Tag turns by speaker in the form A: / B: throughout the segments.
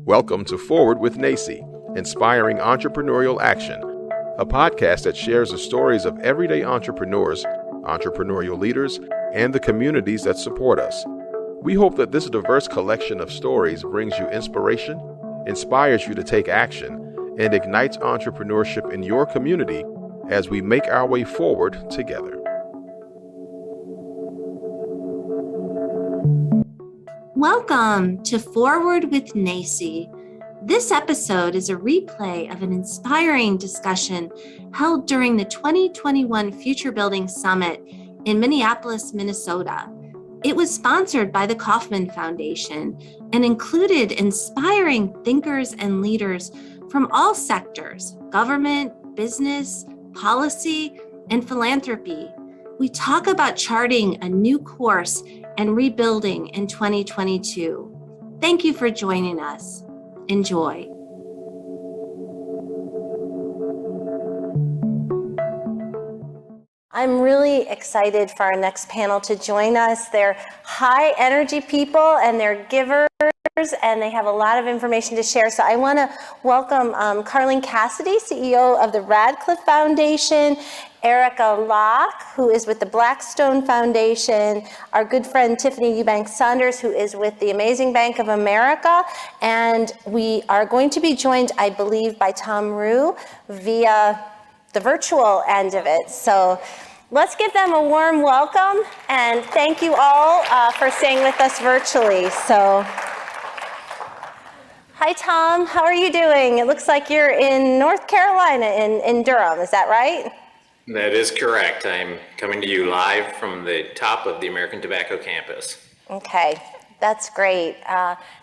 A: Welcome to Forward with NACCE, Inspiring Entrepreneurial Action, a podcast that shares the stories of everyday entrepreneurs, entrepreneurial leaders, and the communities that support us. We hope that this diverse collection of stories brings you inspiration, inspires you to take action, and ignites entrepreneurship in your community as we make our way forward together.
B: Welcome to Forward with NACCE. This episode is a replay of an inspiring discussion held during the 2021 Future Building Summit in Minneapolis, Minnesota. It was sponsored by the Kaufman Foundation and included inspiring thinkers and leaders from all sectors: government, business, policy, and philanthropy. We talk about charting a new course and rebuilding in 2022. Thank you for joining us. Enjoy. I'm really excited for our next panel to join us. They're high energy people and they're givers, and they have a lot of information to share. So I want to welcome Carlene Cassidy, CEO of the Ratcliffe Foundation, Erica Locke, who is with the Blackstone Foundation, our good friend Tiffany Eubanks-Saunders, who is with the Amazing Bank of America, and we are going to be joined, I believe, by Thom Ruhe via the virtual end of it. So let's give them a warm welcome, and thank you all for staying with us virtually. So, hi Thom, how are you doing? It looks like you're in North Carolina, in Durham, is that right?
C: That is correct. I'm coming to you live from the top of the American Tobacco campus.
B: Okay, that's great.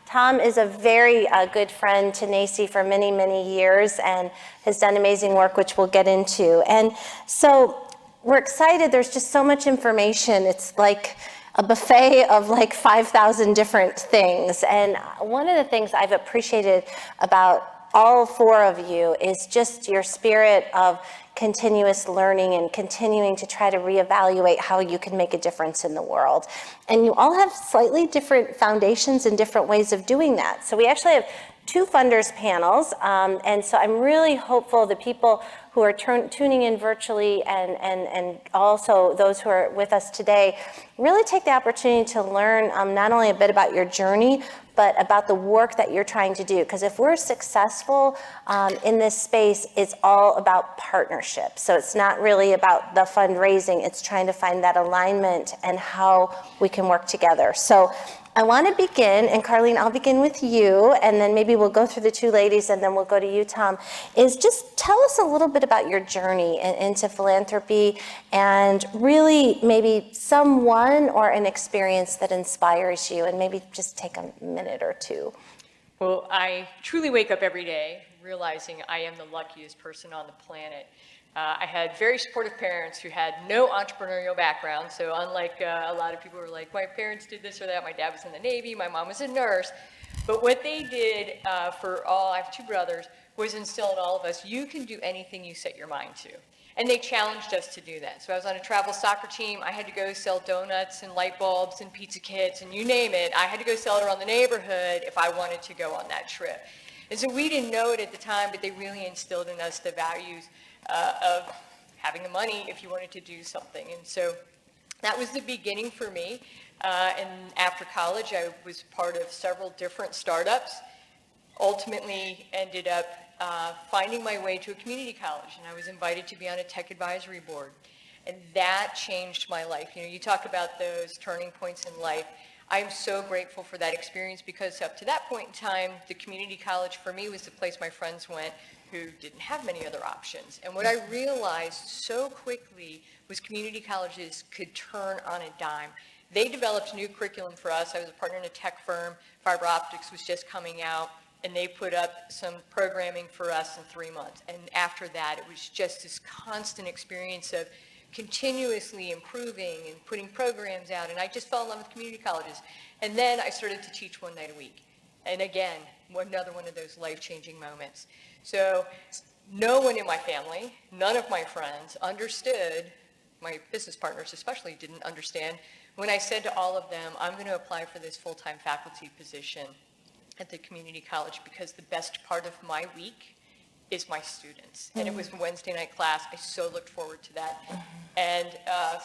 B: Thom is a very good friend to NACCE for many, many years and has done amazing work, which we'll get into. And so we're excited. There's just so much information. It's like a buffet of like 5,000 different things. And one of the things I've appreciated about all four of you is just your spirit of continuous learning and continuing to try to reevaluate how you can make a difference in the world. And you all have slightly different foundations and different ways of doing that. So we actually have two funders panels, and so I'm really hopeful the people who are tuning in virtually and also those who are with us today really take the opportunity to learn not only a bit about your journey, but about the work that you're trying to do. Because if we're successful in this space, it's all about partnership. So it's not really about the fundraising, it's trying to find that alignment and how we can work together. So I want to begin, and Carlene, I'll begin with you, and then maybe we'll go through the two ladies, and then we'll go to you, Thom, is just tell us a little bit about your journey into philanthropy, and really maybe someone or an experience that inspires you, and maybe just take a minute or two.
D: Well, I truly wake up every day realizing I am the luckiest person on the planet. I had very supportive parents who had no entrepreneurial background. So unlike a lot of people who are like, my parents did this or that, my dad was in the Navy, my mom was a nurse. But what they did for all, I have two brothers, was instill in all of us, you can do anything you set your mind to. And they challenged us to do that. So I was on a travel soccer team. I had to go sell donuts and light bulbs and pizza kits and you name it. I had to go sell it around the neighborhood if I wanted to go on that trip. And so we didn't know it at the time, but they really instilled in us the values of having the money if you wanted to do something. And so that was the beginning for me. And after college, I was part of several different startups, ultimately ended up finding my way to a community college, and I was invited to be on a tech advisory board. And that changed my life. You know, you talk about those turning points in life. I'm so grateful for that experience because up to that point in time, the community college for me was the place my friends went who didn't have many other options. And what I realized so quickly was community colleges could turn on a dime. They developed new curriculum for us. I was a partner in a tech firm. Fiber optics was just coming out, and they put up some programming for us in 3 months. And after that, it was just this constant experience of continuously improving and putting programs out. And I just fell in love with community colleges. And then I started to teach one night a week. And again, another one of those life-changing moments. So no one in my family, none of my friends understood, my business partners especially didn't understand, when I said to all of them, I'm going to apply for this full-time faculty position. at the community college because the best part of my week is my students. And it was Wednesday night class. I so looked forward to that. And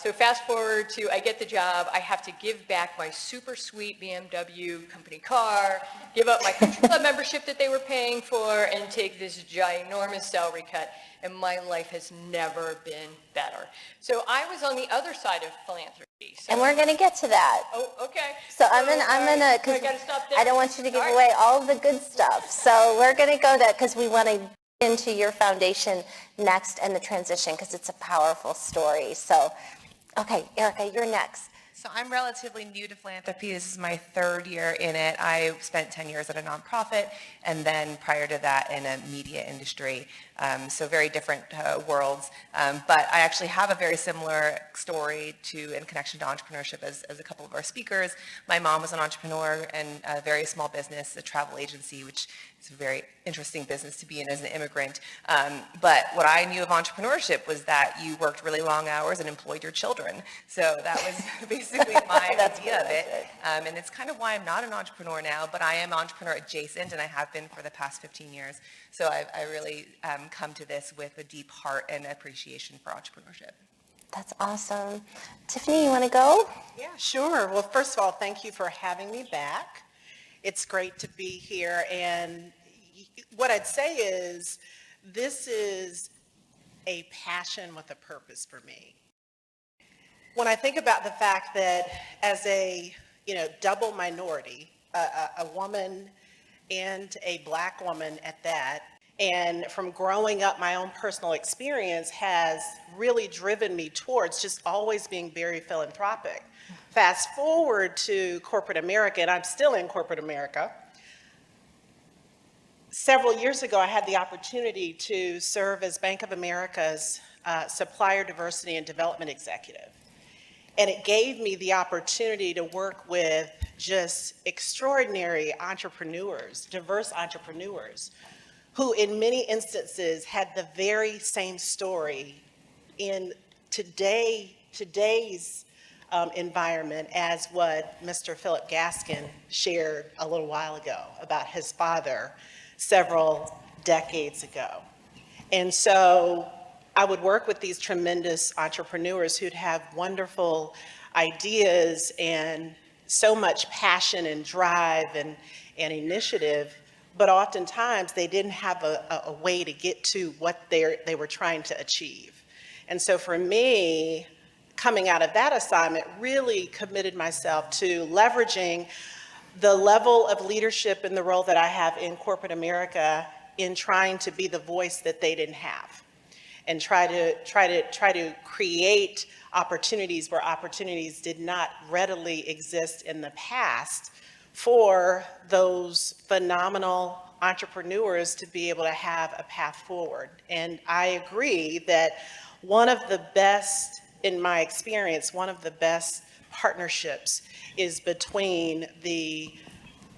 D: so fast forward to, I get the job. I have to give back my super sweet BMW company car, give up my country club membership that they were paying for, and take this ginormous salary cut. And my life has never been better. So I was on the other side of philanthropy. So,
B: And we're going to get to that.
D: oh, okay.
B: So I'm gonna, because
D: I gotta stop there.
B: I don't want you to give
D: All right.
B: away all of the good stuff. So we're gonna go that, because we want to get into your foundation next and the transition, because it's a powerful story. So, okay, Erica, you're next.
E: So I'm relatively new to philanthropy. This is my third year in it. I spent 10 years at a nonprofit, and then prior to that in a media industry. So very different worlds. But I actually have a very similar story in connection to entrepreneurship as a couple of our speakers. My mom was an entrepreneur in a very small business, a travel agency, which is a very interesting business to be in as an immigrant. But what I knew of entrepreneurship was that you worked really long hours and employed your children. So that was basically my idea of it. And it's kind of why I'm not an entrepreneur now, but I am entrepreneur adjacent, and I have been for the past 15 years. So I really come to this with a deep heart and appreciation for entrepreneurship.
B: That's awesome. Tiffany, you want to go?
F: Yeah, sure. Well, first of all, thank you for having me back. It's great to be here. And what I'd say is, this is a passion with a purpose for me. When I think about the fact that as a double minority, a woman and a Black woman at that, and from growing up, my own personal experience has really driven me towards just always being very philanthropic. Fast forward to corporate America, and I'm still in corporate America. Several years ago, I had the opportunity to serve as Bank of America's Supplier Diversity and Development Executive. And it gave me the opportunity to work with just extraordinary entrepreneurs, diverse entrepreneurs, who in many instances had the very same story in today's environment as what Mr. Philip Gaskin shared a little while ago about his father several decades ago. And so I would work with these tremendous entrepreneurs who'd have wonderful ideas and so much passion and drive and initiative, but oftentimes they didn't have a way to get to what they were trying to achieve. And so for me, coming out of that assignment, really committed myself to leveraging the level of leadership and the role that I have in corporate America in trying to be the voice that they didn't have, and try to create opportunities where opportunities did not readily exist in the past for those phenomenal entrepreneurs to be able to have a path forward. And I agree that one of the best, in my experience, one of the best partnerships is between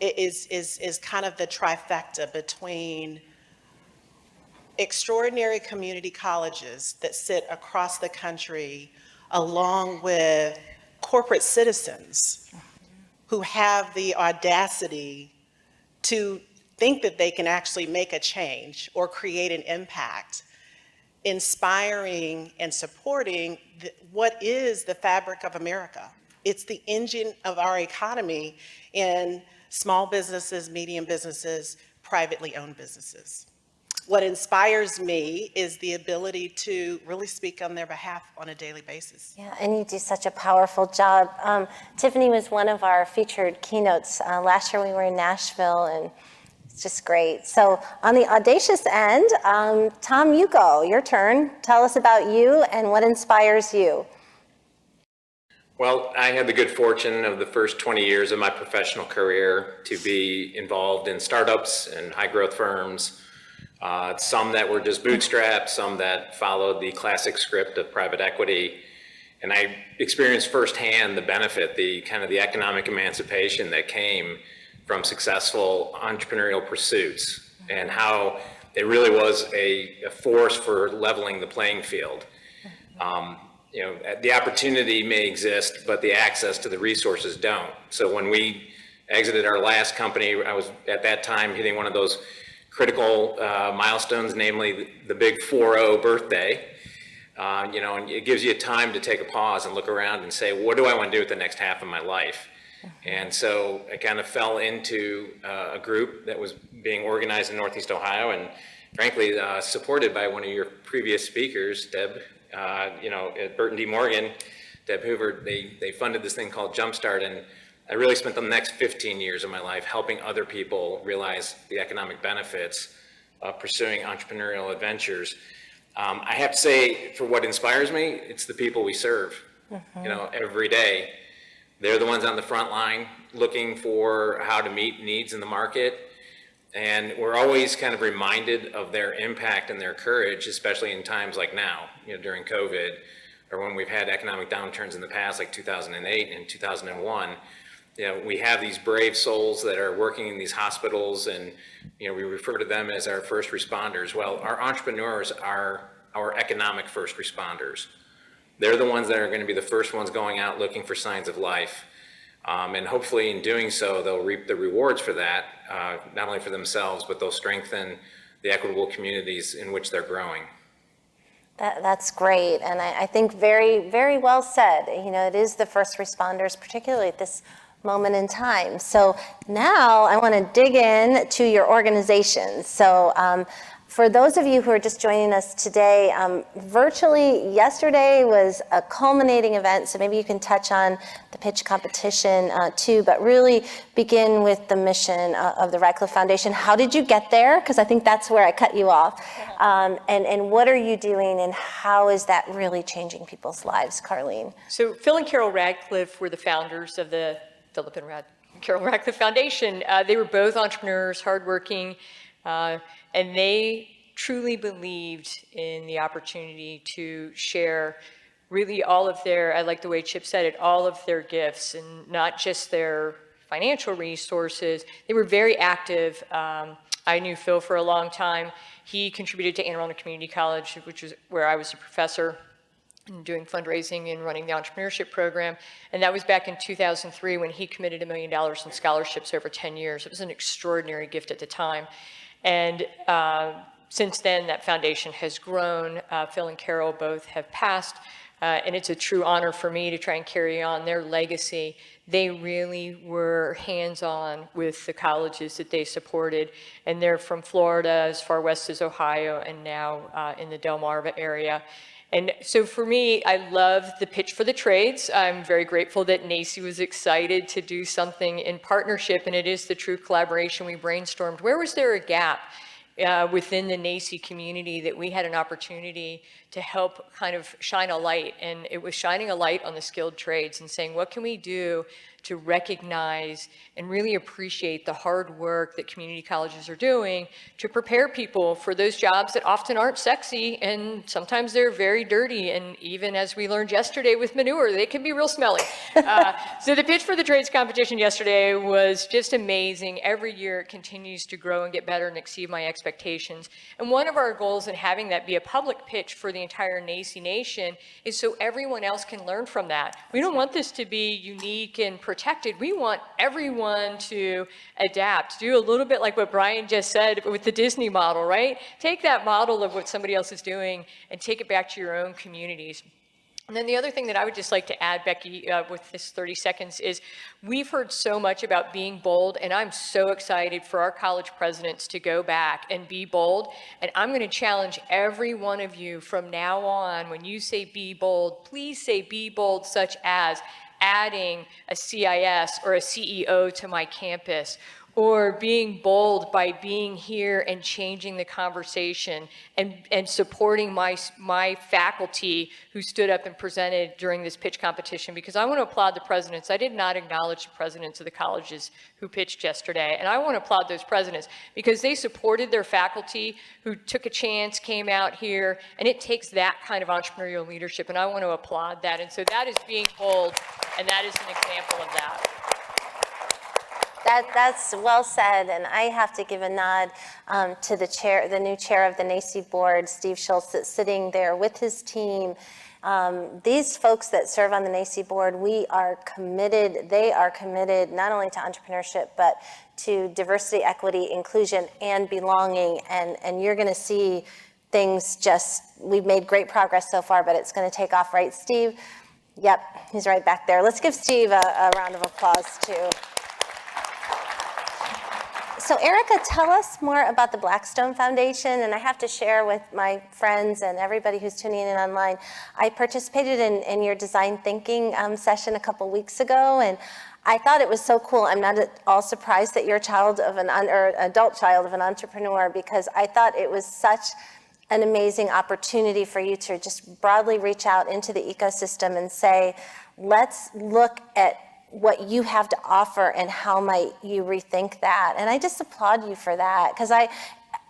F: is kind of the trifecta between extraordinary community colleges that sit across the country, along with corporate citizens who have the audacity to think that they can actually make a change or create an impact, inspiring and supporting what is the fabric of America. It's the engine of our economy in small businesses, medium businesses, privately owned businesses. What inspires me is the ability to really speak on their behalf on a daily basis.
B: Yeah, and you do such a powerful job. Tiffany was one of our featured keynotes. Last year we were in Nashville, and it's just great. So on the audacious end, Thom, you go, your turn. Tell us about you and what inspires you.
C: Well, I had the good fortune of the first 20 years of my professional career to be involved in startups and high growth firms. Some that were just bootstrapped, some that followed the classic script of private equity. And I experienced firsthand the benefit, the kind of the economic emancipation that came from successful entrepreneurial pursuits, and how it really was a force for leveling the playing field. The opportunity may exist, but the access to the resources don't. So when we, exited our last company, I was at that time hitting one of those critical milestones, namely the big 4-0 birthday. And it gives you time to take a pause and look around and say, what do I want to do with the next half of my life? And so I kind of fell into a group that was being organized in Northeast Ohio, and frankly, supported by one of your previous speakers, Deb, at Burton D. Morgan, Deb Hoover. They funded this thing called Jumpstart, and I really spent the next 15 years of my life helping other people realize the economic benefits of pursuing entrepreneurial adventures. I have to say, for what inspires me, it's the people we serve, every day. They're the ones on the front line looking for how to meet needs in the market. And we're always kind of reminded of their impact and their courage, especially in times like now, during COVID, or when we've had economic downturns in the past, like 2008 and 2001. We have these brave souls that are working in these hospitals, and we refer to them as our first responders. Well, our entrepreneurs are our economic first responders. They're the ones that are going to be the first ones going out looking for signs of life. And hopefully in doing so, they'll reap the rewards for that, not only for themselves, but they'll strengthen the equitable communities in which they're growing.
B: That's great, and I think very, very well said. It is the first responders, particularly at this moment in time. So now I want to dig in to your organization. So for those of you who are just joining us today, virtually yesterday was a culminating event, so maybe you can touch on the pitch competition too, but really begin with the mission of the Ratcliffe Foundation. How did you get there? Because I think that's where I cut you off. And what are you doing, and how is that really changing people's lives, Carlene?
D: So Phil and Carole Ratcliffe were the founders of the Philip and Carole Ratcliffe Foundation. They were both entrepreneurs, hardworking, and they truly believed in the opportunity to share really all of their, I like the way Chip said it, all of their gifts, and not just their financial resources. They were very active. I knew Phil for a long time. He contributed to Anne Arundel Community College, which is where I was a professor, and doing fundraising and running the entrepreneurship program. And that was back in 2003 when he committed $1 million in scholarships over 10 years. It was an extraordinary gift at the time. And since then, that foundation has grown. Phil and Carole both have passed, and it's a true honor for me to try and carry on their legacy. They really were hands-on with the colleges that they supported, and they're from Florida, as far west as Ohio, and now in the Delmarva area. And so for me, I love the pitch for the trades. I'm very grateful that NACCE was excited to do something in partnership, and it is the true collaboration. We brainstormed, where was there a gap within the NACCE community that we had an opportunity to help kind of shine a light, and it was shining a light on the skilled trades and saying, what can we do to recognize and really appreciate the hard work that community colleges are doing to prepare people for those jobs that often aren't sexy, and sometimes they're very dirty, and even as we learned yesterday with manure, they can be real smelly. So the pitch for the trades competition yesterday was just amazing. Every year it continues to grow and get better and exceed my expectations. And one of our goals in having that be a public pitch for the entire NACCE nation is so everyone else can learn from that. We don't want this to be unique and protected. We want everyone to adapt, do a little bit like what Brian just said with the Disney model, right? Take that model of what somebody else is doing and take it back to your own communities. And then the other thing that I would just like to add, Becky, with this 30 seconds is we've heard so much about being bold, and I'm so excited for our college presidents to go back and be bold. And I'm going to challenge every one of you from now on, when you say be bold, please say be bold such as adding a CIS or a CEO to my campus, or being bold by being here and changing the conversation and supporting my faculty who stood up and presented during this pitch competition, because I want to applaud the presidents. I did not acknowledge the presidents of the colleges who pitched yesterday, and I want to applaud those presidents because they supported their faculty who took a chance, came out here, and it takes that kind of entrepreneurial leadership, and I want to applaud that. And so that is being bold, and that is an example of that.
B: That's well said, and I have to give a nod to the new chair of the NACCE board, Steve Schultz, that's sitting there with his team. These folks that serve on the NACCE board, they are committed not only to entrepreneurship, but to diversity, equity, inclusion, and belonging. And you're going to see things we've made great progress so far, but it's going to take off, right, Steve? Yep, he's right back there. Let's give Steve a round of applause, too. So Erica, tell us more about the Blackstone Foundation, and I have to share with my friends and everybody who's tuning in online. I participated in your design thinking session a couple weeks ago, and I thought it was so cool. I'm not at all surprised that you're adult child of an entrepreneur, because I thought it was such an amazing opportunity for you to just broadly reach out into the ecosystem and say, let's look at what you have to offer and how might you rethink that. And I just applaud you for that, because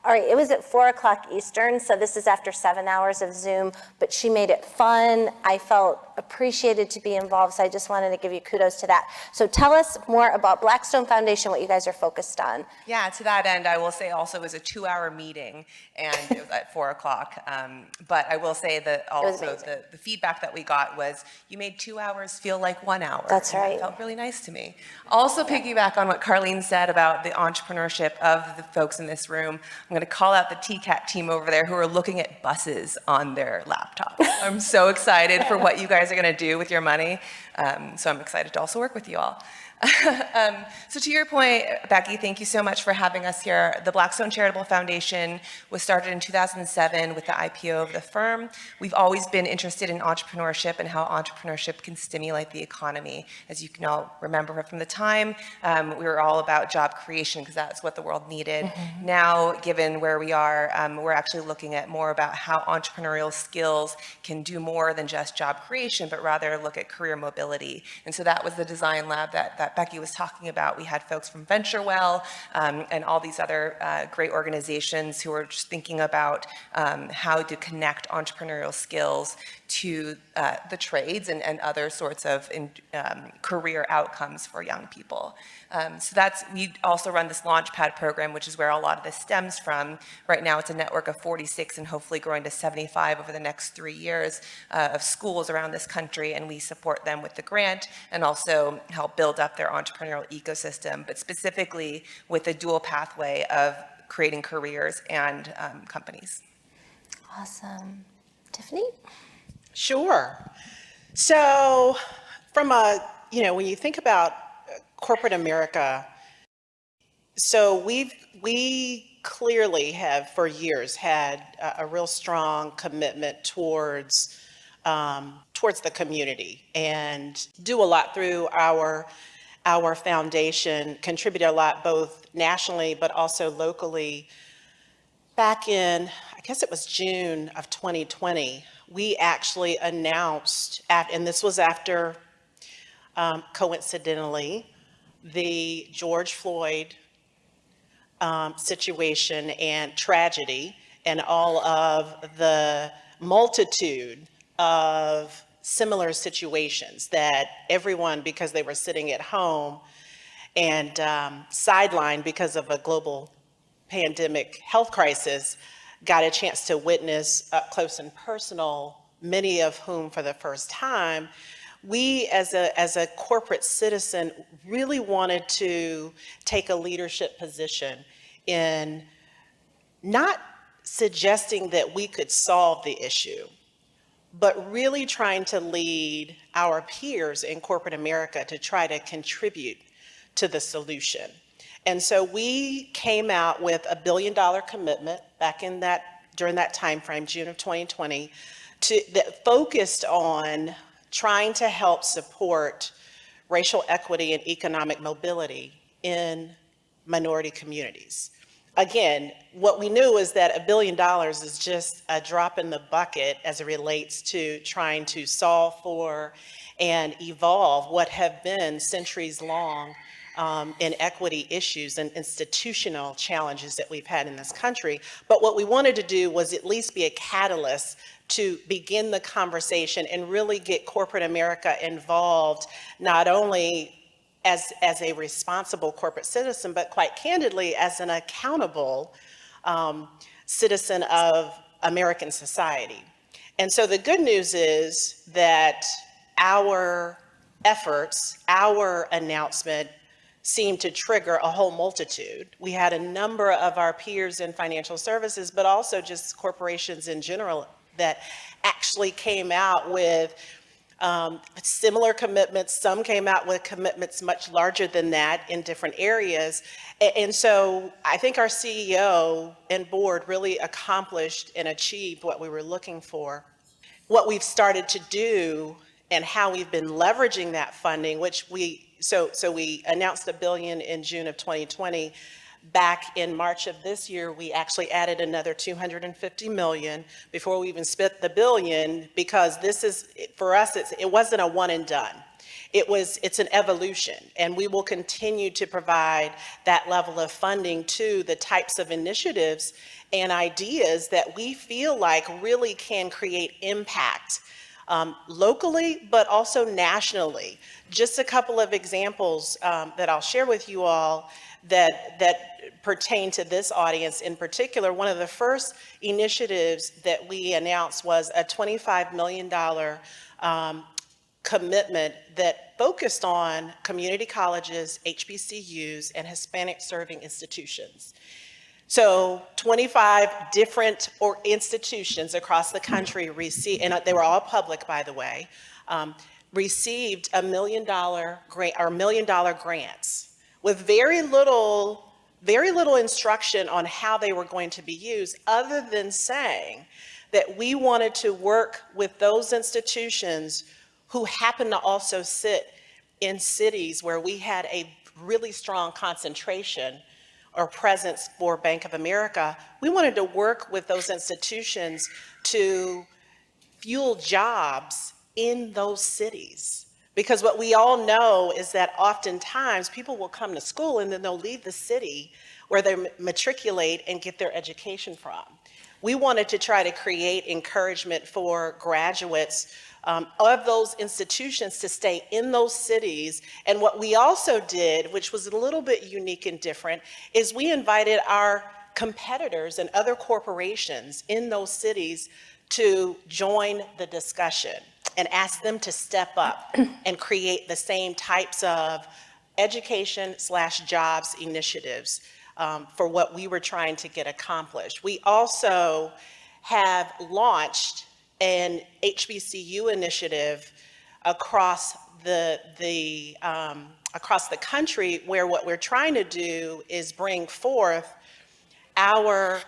B: all right, it was at 4:00 Eastern, so this is after 7 hours of Zoom, but she made it fun. I felt appreciated to be involved, so I just wanted to give you kudos to that. So tell us more about Blackstone Foundation, what you guys are focused on.
E: Yeah, to that end, I will say also it was a 2-hour meeting, and it was at 4:00. But I will say that also the feedback that we got was, you made 2 hours feel like 1 hour.
B: That's right.
E: That felt really nice to me. Also piggyback on what Carlene said about the entrepreneurship of the folks in this room. I'm going to call out the TCAT team over there who are looking at buses on their laptops. I'm so excited for what you guys are going to do with your money. So I'm excited to also work with you all. So to your point, Becky, thank you so much for having us here. The Blackstone Charitable Foundation was started in 2007 with the IPO of the firm. We've always been interested in entrepreneurship and how entrepreneurship can stimulate the economy. As you can all remember from the time, we were all about job creation because that's what the world needed. Mm-hmm. Now, given where we are, we're actually looking at more about how entrepreneurial skills can do more than just job creation, but rather look at career mobility. And so that was the design lab that Becky was talking about. We had folks from VentureWell and all these other great organizations who were just thinking about how to connect entrepreneurial skills to the trades and other sorts of career outcomes for young people. We also run this Launchpad program, which is where a lot of this stems from. Right now it's a network of 46 and hopefully growing to 75 over the next 3 years of schools around this country, and we support them with the grant and also help build up their entrepreneurial ecosystem, but specifically with a dual pathway of creating careers and companies.
B: Awesome. Tiffany?
F: Sure. So when you think about corporate America, so we clearly have for years had a real strong commitment towards the community and do a lot through our foundation, contribute a lot both nationally but also locally. Back in, I guess it was June of 2020, we actually announced, and this was after, coincidentally, the George Floyd situation and tragedy and all of the multitude of similar situations that everyone, because they were sitting at home and sidelined because of a global pandemic health crisis, got a chance to witness up close and personal, many of whom for the first time. We as a corporate citizen really wanted to take a leadership position in not suggesting that we could solve the issue, but really trying to lead our peers in corporate America to try to contribute to the solution. And so we came out with a $1 billion commitment back during that time frame, June of 2020, that focused on trying to help support racial equity and economic mobility in minority communities. Again, what we knew is that $1 billion is just a drop in the bucket as it relates to trying to solve for and evolve what have been centuries-long inequity issues and institutional challenges that we've had in this country. But what we wanted to do was at least be a catalyst to begin the conversation and really get corporate America involved, not only as a responsible corporate citizen, but quite candidly as an accountable citizen of American society. And so the good news is that our efforts, our announcement seemed to trigger a whole multitude. We had a number of our peers in financial services, but also just corporations in general that actually came out with similar commitments. Some came out with commitments much larger than that in different areas. And so I think our CEO and board really accomplished and achieved what we were looking for. What we've started to do and how we've been leveraging that funding, which we announced $1 billion in June of 2020. Back in March of this year, we actually added another $250 million before we even spent the $1 billion, because this is, for us, it wasn't a one and done. It's an evolution, and we will continue to provide that level of funding to the types of initiatives and ideas that we feel like really can create impact locally, but also nationally. Just a couple of examples that I'll share with you all that pertain to this audience in particular. One of the first initiatives that we announced was a $25 million commitment that focused on community colleges, HBCUs, and Hispanic serving institutions. So 25 different institutions across the country received, and they were all public, by the way, received $1 million grant or $1 million grants with very little instruction on how they were going to be used, other than saying that we wanted to work with those institutions who happen to also sit in cities where we had a really strong concentration or presence for Bank of America. We wanted to work with those institutions to fuel jobs in those cities. Because what we all know is that oftentimes people will come to school and then they'll leave the city where they matriculate and get their education from. We wanted to try to create encouragement for graduates of those institutions to stay in those cities. And what we also did, which was a little bit unique and different, is we invited our competitors and other corporations in those cities to join the discussion and ask them to step up and create the same types of education/jobs initiatives for what we were trying to get accomplished. We also have launched an HBCU initiative across the country, where what we're trying to do is bring forth our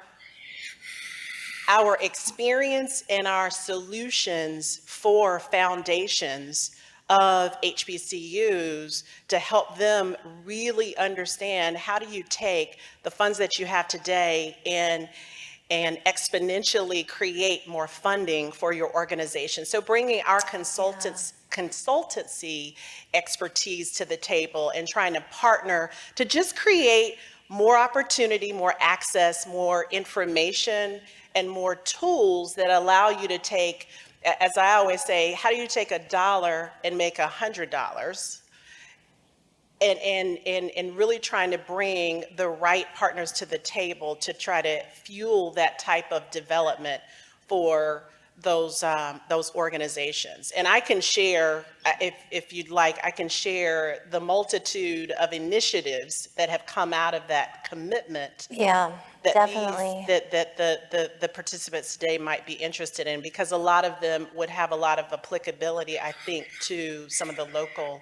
F: experience and our solutions for foundations of HBCUs to help them really understand, how do you take the funds that you have today and exponentially create more funding for your organization. So bringing our consultancy expertise to the table and trying to partner to just create more opportunity, more access, more information, and more tools that allow you to take, as I always say, how do you take $1 and make $100? And really trying to bring the right partners to the table to try to fuel that type of development for those organizations. And I can share, if you'd like, I can share the multitude of initiatives that have come out of that commitment.
B: Yeah, definitely.
F: That the participants today might be interested in, because a lot of them would have a lot of applicability, I think, to some of the local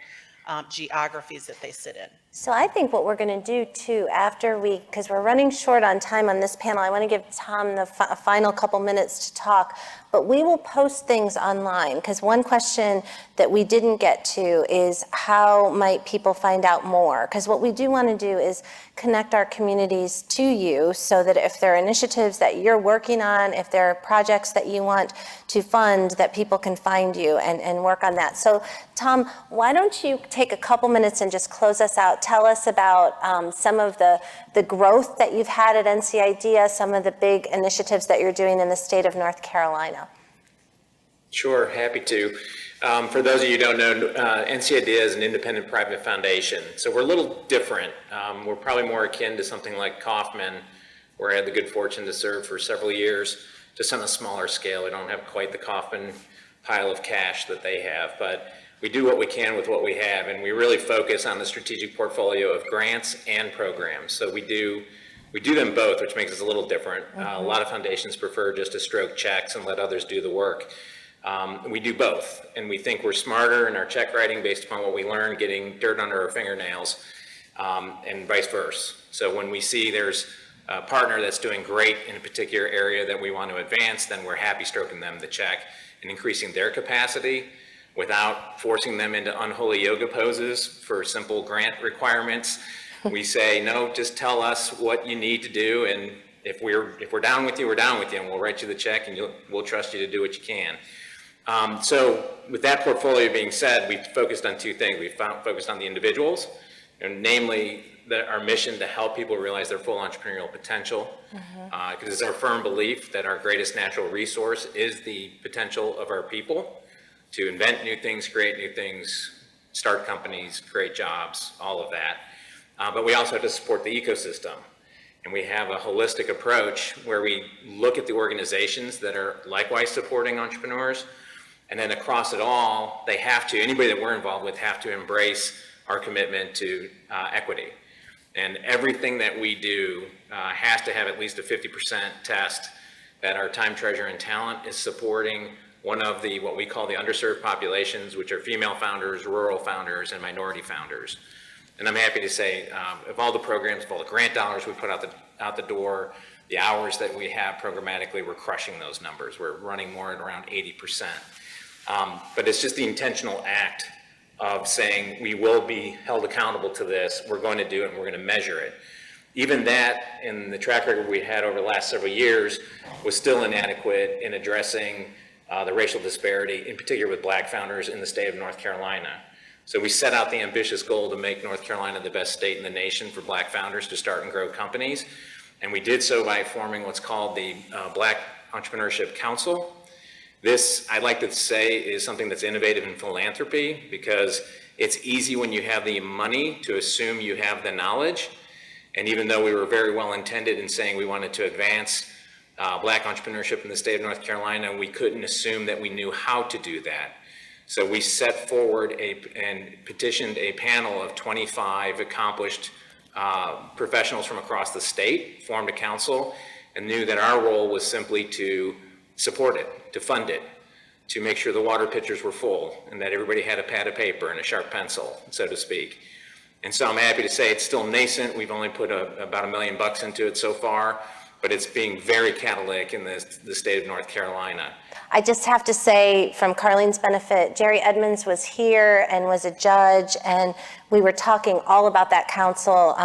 F: geographies that they sit in.
B: So I think what we're going to do too, because we're running short on time on this panel, I want to give Thom the final couple minutes to talk, but we will post things online, because one question that we didn't get to is how might people find out more? Because what we do want to do is connect our communities to you, so that if there are initiatives that you're working on, if there are projects that you want to fund, that people can find you and work on that. So Thom, why don't you take a couple minutes and just close us out? Tell us about some of the growth that you've had at NC IDEA, some of the big initiatives that you're doing in the state of North Carolina.
C: Sure, happy to. For those of you who don't know, NC IDEA is an independent private foundation. So we're a little different. We're probably more akin to something like Kauffman, where I had the good fortune to serve for several years. just on a smaller scale. We don't have quite the coffin pile of cash that they have, but we do what we can with what we have, and we really focus on the strategic portfolio of grants and programs. So we do them both, which makes us a little different. A lot of foundations prefer just to stroke checks and let others do the work. We do both, and we think we're smarter in our check writing based upon what we learn getting dirt under our fingernails, and vice versa. So when we see there's a partner that's doing great in a particular area that we want to advance, then we're happy stroking them the check and increasing their capacity without forcing them into unholy yoga poses for simple grant requirements. We say, no, just tell us what you need to do, and if we're down with you, we're down with you, and we'll write you the check, and we'll trust you to do what you can. So with that portfolio being said, we've focused on two things. We've focused on the individuals, and namely our mission to help people realize their full entrepreneurial potential, because it's our firm belief that our greatest natural resource is the potential of our people to invent new things, create new things, start companies, create jobs, all of that. But we also have to support the ecosystem. And we have a holistic approach where we look at the organizations that are likewise supporting entrepreneurs. And then across it all, anybody that we're involved with have to embrace our commitment to equity. And everything that we do has to have at least a 50% test that our time, treasure, and talent is supporting one of what we call the underserved populations, which are female founders, rural founders, and minority founders. And I'm happy to say, of all the programs, of all the grant dollars we put out the door, the hours that we have programmatically, we're crushing those numbers. We're running more at around 80%. But it's just the intentional act of saying we will be held accountable to this, we're going to do it, and we're going to measure it. Even that, in the track record we had over the last several years, was still inadequate in addressing the racial disparity, in particular with Black founders in the state of North Carolina. So we set out the ambitious goal to make North Carolina the best state in the nation for Black founders to start and grow companies. And we did so by forming what's called the Black Entrepreneurship Council. This, I'd like to say, is something that's innovative in philanthropy, because it's easy when you have the money to assume you have the knowledge. And even though we were very well intended in saying we wanted to advance Black entrepreneurship in the state of North Carolina, we couldn't assume that we knew how to do that. So we set forward and petitioned a panel of 25 accomplished professionals from across the state, formed a council, and knew that our role was simply to support it, to fund it, to make sure the water pitchers were full and that everybody had a pad of paper and a sharp pencil, so to speak. And so I'm happy to say it's still nascent. We've only put about $1 million into it so far, but it's being very catalytic in the state of North Carolina.
B: I just have to say, from Carlene's benefit, Jerry Edmonds was here and was a judge, and we were talking all about that council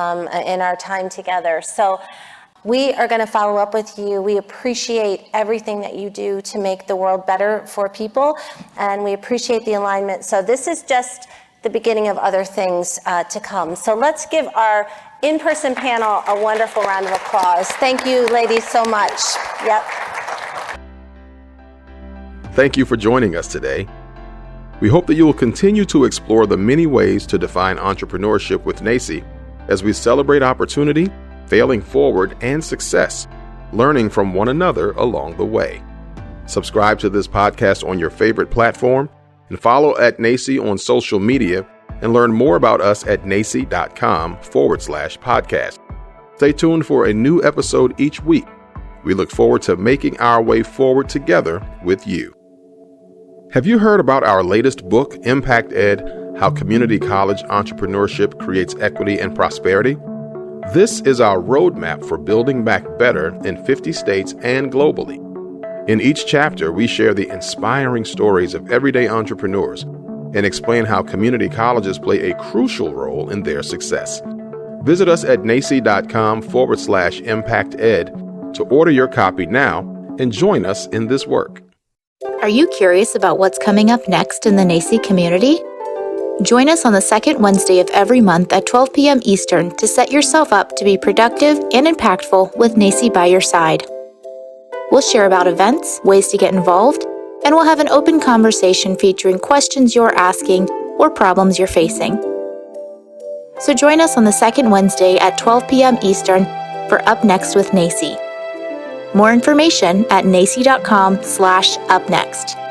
B: in our time together. So we are going to follow up with you. We appreciate everything that you do to make the world better for people, and we appreciate the alignment. So this is just the beginning of other things to come. So let's give our in-person panel a wonderful round of applause. Thank you, ladies, so much. Yep.
A: Thank you for joining us today. We hope that you will continue to explore the many ways to define entrepreneurship with NACCE as we celebrate opportunity, failing forward, and success, learning from one another along the way. Subscribe to this podcast on your favorite platform and follow at NACCE on social media, and learn more about us at nacce.com/podcast. Stay tuned for a new episode each week. We look forward to making our way forward together with you. Have you heard about our latest book, Impact Ed: How Community College Entrepreneurship Creates Equity and Prosperity? This is our roadmap for building back better in 50 states and globally. In each chapter, we share the inspiring stories of everyday entrepreneurs and explain how community colleges play a crucial role in their success. Visit us at nacce.com/impacted to order your copy now and join us in this work.
G: Are you curious about what's coming up next in the NACCE community? Join us on the second Wednesday of every month at 12 p.m. Eastern to set yourself up to be productive and impactful with NACCE by your side. We'll share about events, ways to get involved, and we'll have an open conversation featuring questions you're asking or problems you're facing. So join us on the second Wednesday at 12 p.m. Eastern for Up Next with NACCE. More information at nacce.com/upnext.